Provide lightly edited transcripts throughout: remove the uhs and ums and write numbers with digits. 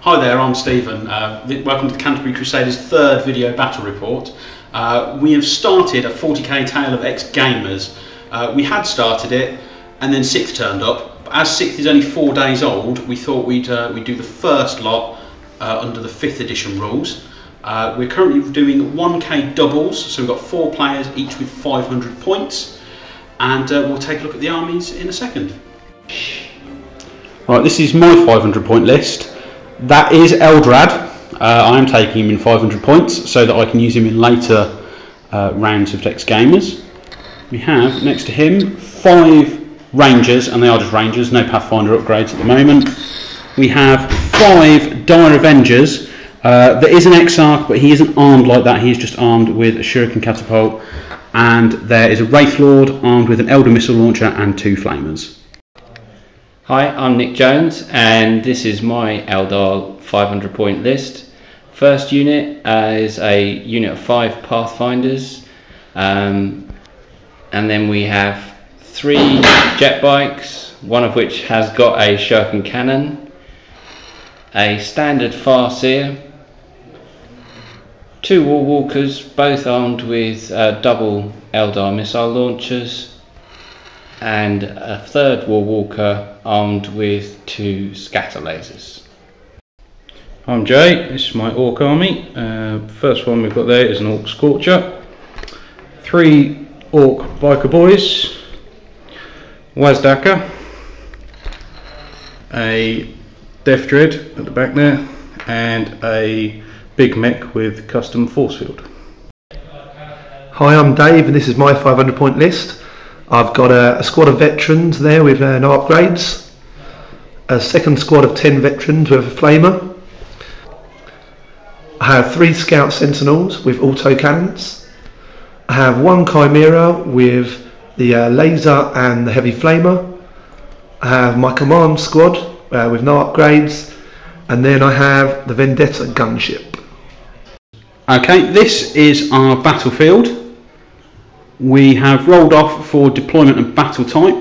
Hi there, I'm Stephen. Welcome to the Canterbury Crusaders' third video battle report. We have started a 40k Tale of Ex-Gamers. We had started it and then 6th turned up, but as 6th is only 4 days old, we thought we'd do the first lot under the 5th edition rules. We're currently doing 1k doubles, so we've got 4 players each with 500 points, and we'll take a look at the armies in a second. Right, this is my 500 point list. That is Eldar. I am taking him in 500 points so that I can use him in later rounds of Ex-Gamers. We have next to him 5 Rangers, and they are just Rangers, no Pathfinder upgrades at the moment. We have 5 Dire Avengers. There is an Exarch, but he isn't armed like that, he is just armed with a Shuriken Catapult. And there is a Wraith Lord armed with an Elder Missile Launcher and 2 Flamers. Hi, I'm Nick Jones, and this is my Eldar 500 point list. First unit is a unit of 5 Pathfinders, and then we have 3 jet bikes, one of which has got a Shuriken cannon, a standard Farseer, 2 Warwalkers, both armed with double Eldar missile launchers, and a 3rd Warwalker armed with 2 scatter lasers. I'm Jay, this is my Orc army. First one we've got there is an Orc Scorcher, 3 Orc Biker Boys, Wazdaka, a Death Dread at the back there, and a big mech with custom force field. Hi, I'm Dave, and this is my 500 point list. I've got a squad of veterans there with no upgrades, a second squad of 10 veterans with a flamer. I have 3 scout sentinels with auto cannons. I have 1 chimera with the laser and the heavy flamer. I have my command squad with no upgrades, and then I have the Vendetta gunship. Okay, this is our battlefield. We have rolled off for deployment and battle type.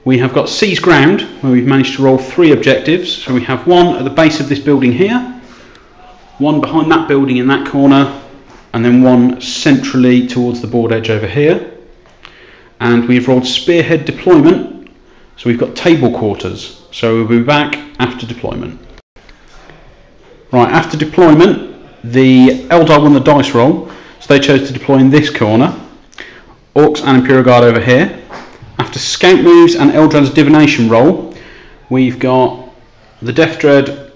We have got seize ground, where we've managed to roll 3 objectives. So we have 1 at the base of this building here, 1 behind that building in that corner, and then 1 centrally towards the board edge over here. And we've rolled spearhead deployment, so we've got table quarters. So we'll be back after deployment. Right, after deployment, the Eldar won the dice roll, so they chose to deploy in this corner. Orcs and Imperial Guard over here. After scout moves and Eldrad's divination roll, we've got the Death Dread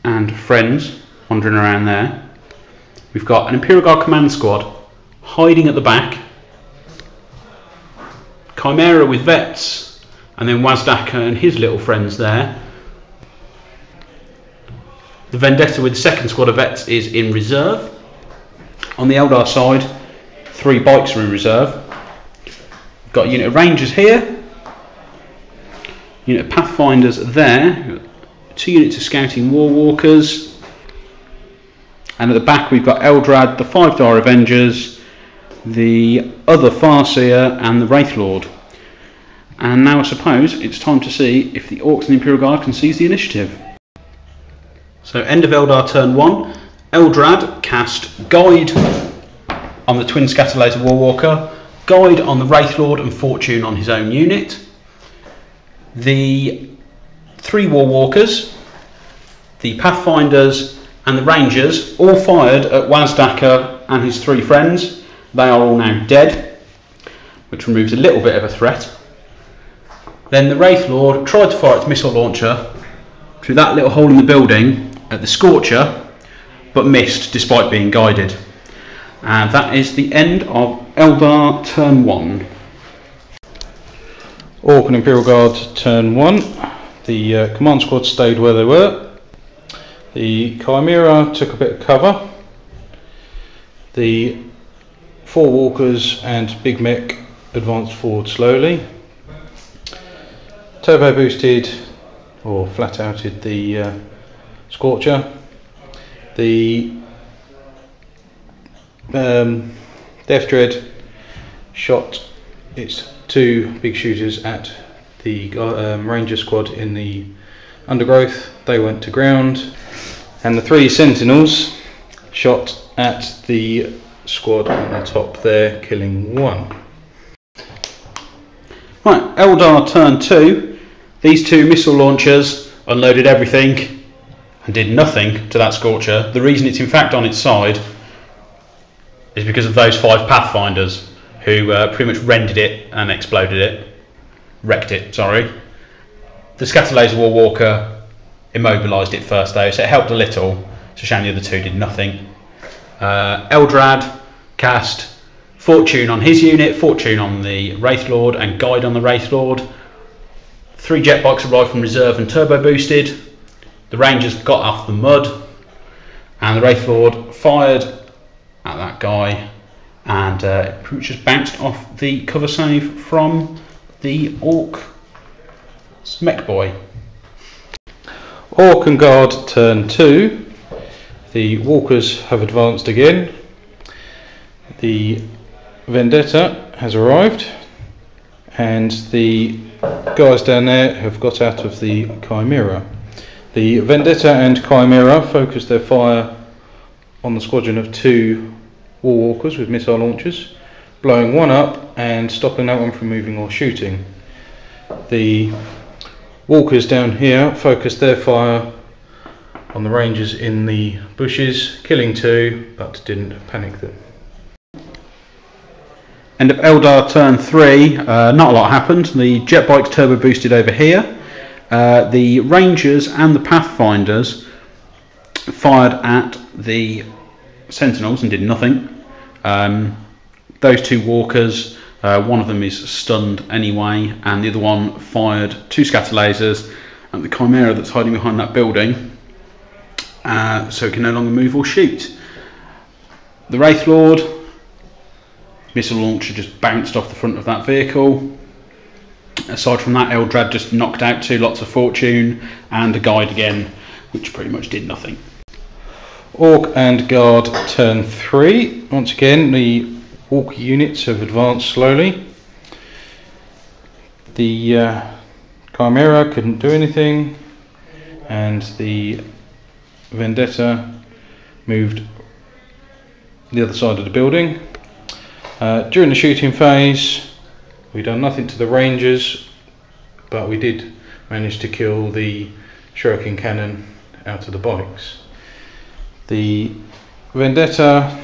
and friends wandering around there. We've got an Imperial Guard command squad hiding at the back, Chimera with vets, and then Wazdaka and his little friends there. The Vendetta with the second squad of vets is in reserve. On the Eldar side, 3 bikes are in reserve. Got a unit of Rangers here, unit of Pathfinders there, 2 units of Scouting Warwalkers, and at the back we've got Eldrad, the 5 Dire Avengers, the other Farseer and the Wraith Lord. And now I suppose it's time to see if the Orcs and the Imperial Guard can seize the initiative. So end of Eldar turn 1, Eldrad cast Guide on the Twin Scatter Laser Warwalker, Guide on the Wraith Lord and Fortune on his own unit. The 3 Warwalkers, the Pathfinders and the Rangers all fired at Wazdaka and his 3 friends. They are all now dead, which removes a little bit of a threat. Then the Wraith Lord tried to fire its missile launcher through that little hole in the building at the Scorcher, but missed despite being guided. And that is the end of Eldar turn 1. Orc and Imperial Guard turn 1. The command squad stayed where they were. The Chimera took a bit of cover. The 4 Walkers and Big Mech advanced forward slowly. Turbo boosted or flat outed the Scorcher. The Death Dread shot its 2 big shooters at the Ranger squad in the undergrowth. They went to ground. And the 3 sentinels shot at the squad on the top there, killing 1. Right, Eldar turn 2. These 2 missile launchers unloaded everything and did nothing to that Scorcher. The reason it's in fact on its side is because of those 5 Pathfinders who pretty much rendered it and exploded it. Wrecked it, sorry. The Scatter Laser War Walker immobilised it first though, so it helped a little. It's a shame the other 2 did nothing. Eldrad cast Fortune on his unit, Fortune on the Wraith Lord, and Guide on the Wraith Lord. 3 jet bikes arrived from reserve and turbo boosted. The Rangers got off the mud, and the Wraith Lord fired at that guy, and pretty much just bounced off the cover save from the Orc Mech Boy. Orc and Guard turn 2. The Walkers have advanced again. The Vendetta has arrived, and the guys down there have got out of the Chimera. The Vendetta and Chimera focused their fire on the squadron of 2 War Walkers with missile launchers, blowing 1 up and stopping that one from moving or shooting. The Walkers down here focused their fire on the Rangers in the bushes, killing 2 but didn't panic them. End of Eldar turn 3, not a lot happened. The jet bikes turbo boosted over here. The Rangers and the Pathfinders fired at the Sentinels and did nothing. Those 2 Walkers, one of them is stunned anyway, and the other one fired 2 scatter lasers at the Chimera that's hiding behind that building, so it can no longer move or shoot. The Wraith Lord missile launcher just bounced off the front of that vehicle. Aside from that, Eldrad just knocked out 2 lots of Fortune and a Guide again, which pretty much did nothing. Orc and Guard turn 3. Once again, the Orc units have advanced slowly. The Chimera couldn't do anything, and the Vendetta moved the other side of the building. During the shooting phase, we done nothing to the Rangers, but we did manage to kill the shuriken cannon out of the bikes. The Vendetta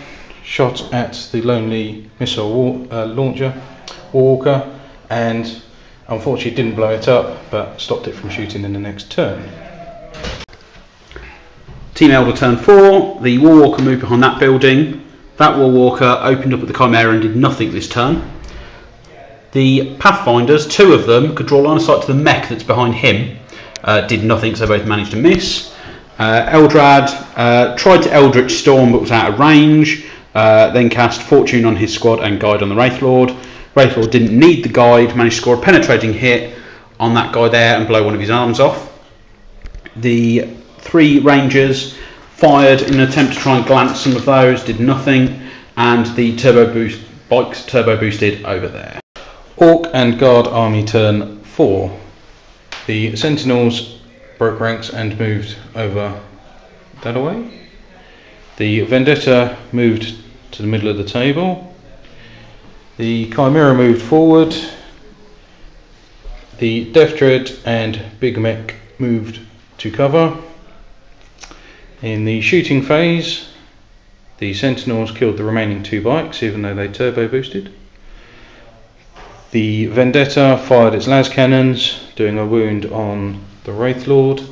shot at the lonely missile launcher Walker, and unfortunately didn't blow it up, but stopped it from shooting in the next turn. Team Eldar turn 4. The War Walker moved behind that building. That War Walker opened up at the Chimera and did nothing this turn. The Pathfinders, 2 of them, could draw line of sight to the mech that's behind him. Did nothing, so they both managed to miss. Eldrad tried to Eldritch Storm but was out of range. Then cast Fortune on his squad and Guide on the Wraith Lord. Wraith Lord didn't need the Guide, managed to score a penetrating hit on that guy there and blow one of his arms off. The 3 Rangers fired in an attempt to try and glance some of those, did nothing, and the bikes turbo boosted over there. Orc and Guard army turn 4. The Sentinels broke ranks and moved over that way. The Vendetta moved to the middle of the table. The Chimera moved forward. The Death Dread and Big Mech moved to cover. In the shooting phase, the Sentinels killed the remaining 2 bikes, even though they turbo boosted. The Vendetta fired its las cannons, doing a wound on the Wraith Lord.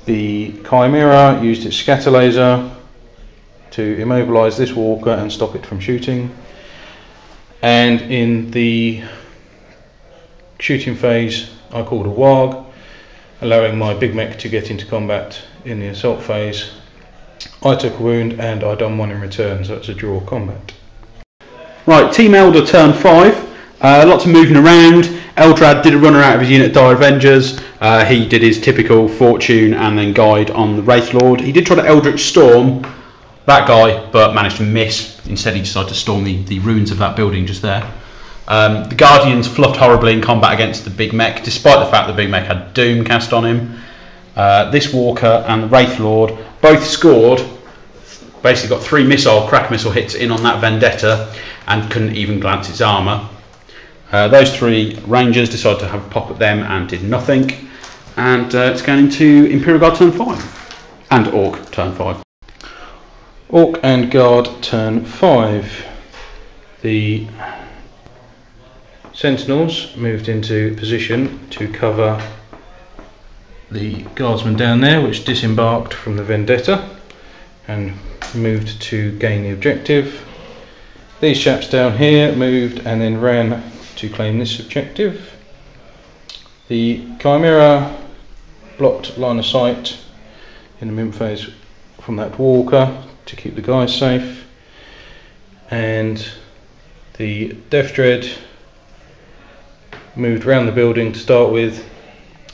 The Chimera used its scatter laser to immobilise this walker and stop it from shooting. And in the shooting phase, I called a Warg, allowing my Big Mech to get into combat in the assault phase. I took a wound and I done 1 in return, so it's a draw combat. Right, Team Eldar turn 5. Lots of moving around. Eldrad did a runner out of his unit, Dire Avengers. He did his typical Fortune and then Guide on the Wraith Lord. He did try to Eldritch Storm that guy, but managed to miss. Instead, he decided to storm the ruins of that building just there. The Guardians fluffed horribly in combat against the Big Mech, despite the fact the Big Mech had Doom cast on him. This Walker and the Wraith Lord both scored, basically got 3 crack missile hits in on that Vendetta and couldn't even glance its armour. Those 3 Rangers decided to have a pop at them and did nothing. And it's going into Imperial Guard turn 5 and Orc turn 5. Orc and Guard turn 5. The Sentinels moved into position to cover the Guardsmen down there, which disembarked from the Vendetta and moved to gain the objective. These chaps down here moved and then ran to claim this objective. The Chimera blocked line of sight in the mid phase from that Walker to keep the guys safe, and the Death Dread moved around the building to start with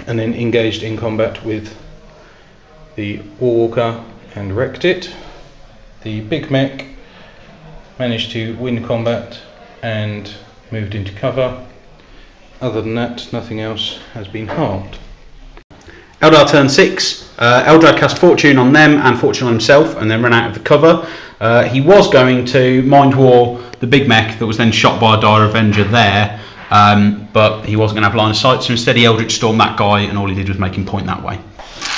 and then engaged in combat with the Warwalker and wrecked it. The Big Mech managed to win combat and moved into cover. Other than that, nothing else has been harmed. Eldar turn 6. Eldar cast Fortune on them and Fortune on himself and then ran out of the cover. He was going to Mind War the Big Mech that was then shot by a Dire Avenger there, but he wasn't going to have line of sight, so instead he Eldritch Stormed that guy and all he did was make him point that way.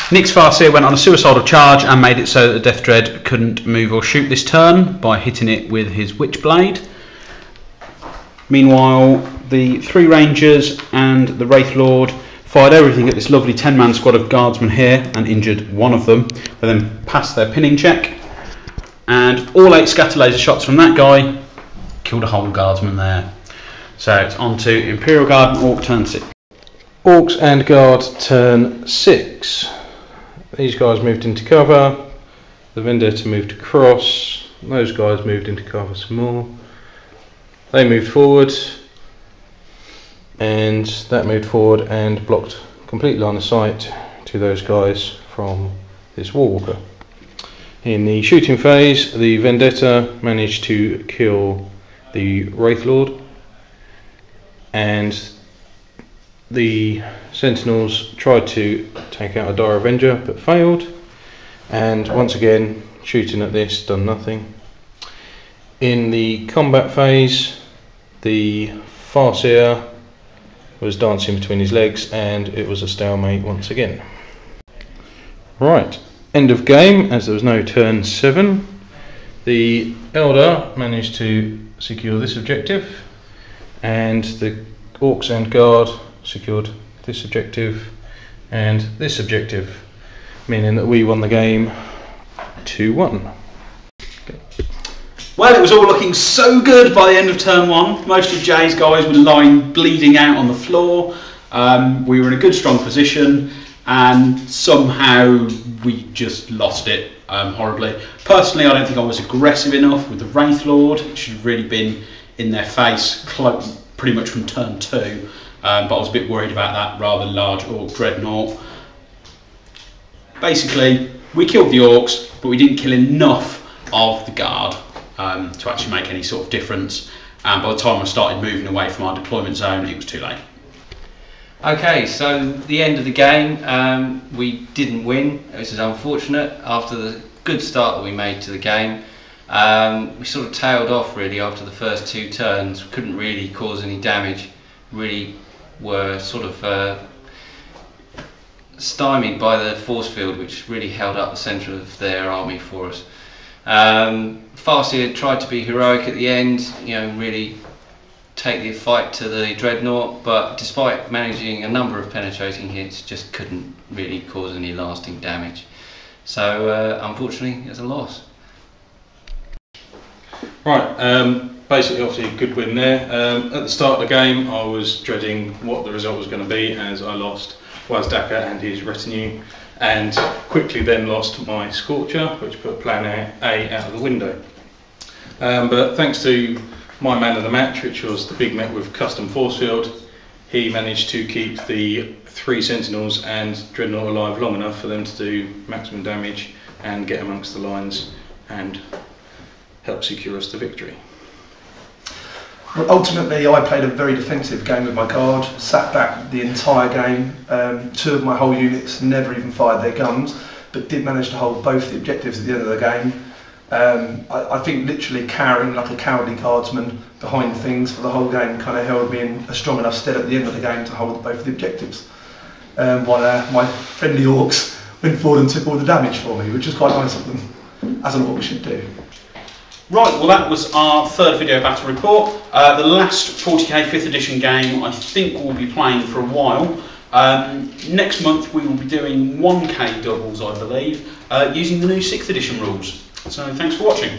Nyx Farseer went on a suicidal charge and made it so that the Death Dread couldn't move or shoot this turn by hitting it with his Witchblade. Meanwhile, the 3 Rangers and the Wraith Lord fired everything at this lovely 10-man squad of Guardsmen here and injured 1 of them. They then passed their pinning check, and all 8 scatter laser shots from that guy killed a whole Guardsman there. So it's on to Imperial Guard and Orc turn 6. Orcs and Guard turn 6. These guys moved into cover, the Vendetta moved across, those guys moved into cover some more. They moved forward, and that moved forward and blocked complete line of sight to those guys from this Warwalker. In the shooting phase, the Vendetta managed to kill the Wraith Lord, and the Sentinels tried to take out a Dire Avenger but failed, and once again shooting at this done nothing. In the combat phase, the Farseer was dancing between his legs and it was a stalemate once again. Right, end of game, as there was no turn 7. The Eldar managed to secure this objective, and the Orcs and Guard secured this objective and this objective, meaning that we won the game 2-1. Well, it was all looking so good by the end of turn 1. Most of Jay's guys were lying bleeding out on the floor. We were in a good strong position, and somehow we just lost it horribly. Personally, I don't think I was aggressive enough with the Wraith Lord. It should have really been in their face pretty much from turn 2, but I was a bit worried about that rather large Orc Dreadnought. Basically, we killed the Orcs, but we didn't kill enough of the Guard to actually make any sort of difference, and by the time I started moving away from our deployment zone, it was too late. Okay, so the end of the game, we didn't win. This is unfortunate. After the good start that we made to the game, we sort of tailed off really after the first 2 turns. We couldn't really cause any damage, really were sort of stymied by the force field, which really held up the centre of their army for us. Farseer tried to be heroic at the end, you know, really take the fight to the Dreadnought, but despite managing a number of penetrating hits, just couldn't really cause any lasting damage. So unfortunately, it's a loss. Right, basically obviously a good win there. At the start of the game I was dreading what the result was going to be, as I lost Wazdaka and his retinue, and quickly then lost my Scorcher, which put plan A out of the window. But thanks to my man of the match, which was the Big Mech with custom force field, he managed to keep the 3 Sentinels and Dreadnought alive long enough for them to do maximum damage and get amongst the lines and help secure us the victory. Well, ultimately, I played a very defensive game with my guard, sat back the entire game. 2 of my whole units never even fired their guns, but did manage to hold both the objectives at the end of the game. I think literally cowering like a cowardly cardsman behind things for the whole game kind of held me in a strong enough stead at the end of the game to hold both of the objectives. While my friendly orcs went forward and took all the damage for me, which was quite nice of them, as an orc should do. Right, well that was our 3rd video battle report. The last 40k 5th edition game I think we'll be playing for a while. Next month we will be doing 1k doubles, I believe, using the new 6th edition rules. So thanks for watching.